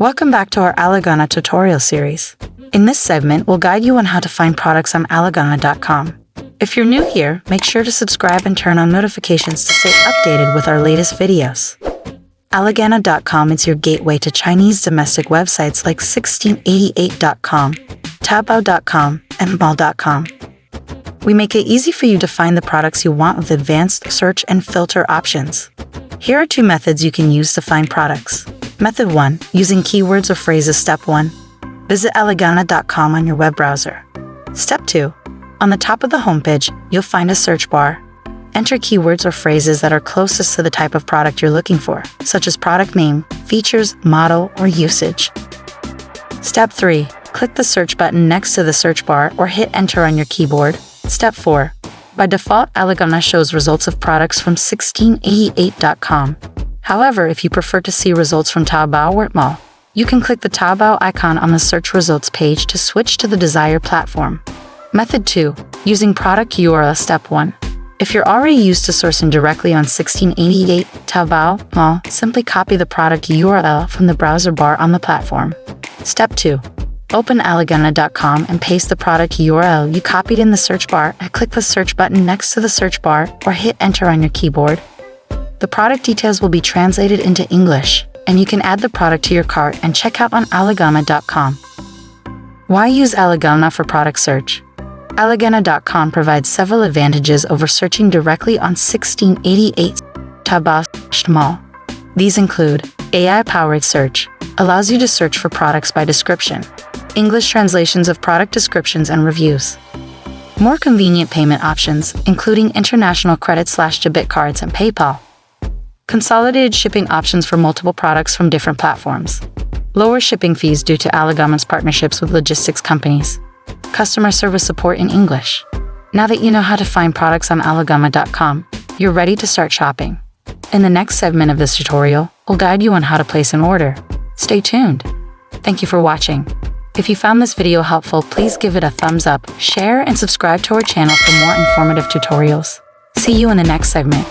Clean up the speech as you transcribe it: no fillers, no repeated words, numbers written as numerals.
Welcome back to our ALIGANA tutorial series. In this segment, we'll guide you on how to find products on ALIGANA.com. If you're new here, make sure to subscribe and turn on notifications to stay updated with our latest videos. ALIGANA.com is your gateway to Chinese domestic websites like 1688.com, Taobao.com, and Tmall.com. We make it easy for you to find the products you want with advanced search and filter options. Here are 2 methods you can use to find products. Method 1. Using keywords or phrases. Step 1. Visit ALIGANA.com on your web browser. Step 2. On the top of the homepage, you'll find a search bar. Enter keywords or phrases that are closest to the type of product you're looking for, such as product name, features, model, or usage. Step 3. Click the search button next to the search bar or hit enter on your keyboard. Step 4. By default, ALIGANA shows results of products from 1688.com. However, if you prefer to see results from Taobao or Tmall, you can click the Taobao icon on the search results page to switch to the desired platform. Method 2. Using product URL. Step 1. If you're already used to sourcing directly on 1688, Taobao, Tmall, simply copy the product URL from the browser bar on the platform. Step 2. Open ALIGANA.com and paste the product URL you copied in the search bar and click the search button next to the search bar or hit enter on your keyboard. The product details will be translated into English, and you can add the product to your cart and check out on ALIGANA.com. Why use ALIGANA for product search? ALIGANA.com provides several advantages over searching directly on 1688, Taobao, Tmall. These include AI-powered search, allows you to search for products by description, English translations of product descriptions and reviews. More convenient payment options, including international credit/debit cards and PayPal. Consolidated shipping options for multiple products from different platforms. Lower shipping fees due to ALIGANA's partnerships with logistics companies. Customer service support in English. Now that you know how to find products on ALIGANA.com, you're ready to start shopping. In the next segment of this tutorial, we'll guide you on how to place an order. Stay tuned. Thank you for watching. If you found this video helpful, please give it a thumbs up, share, and subscribe to our channel for more informative tutorials. See you in the next segment.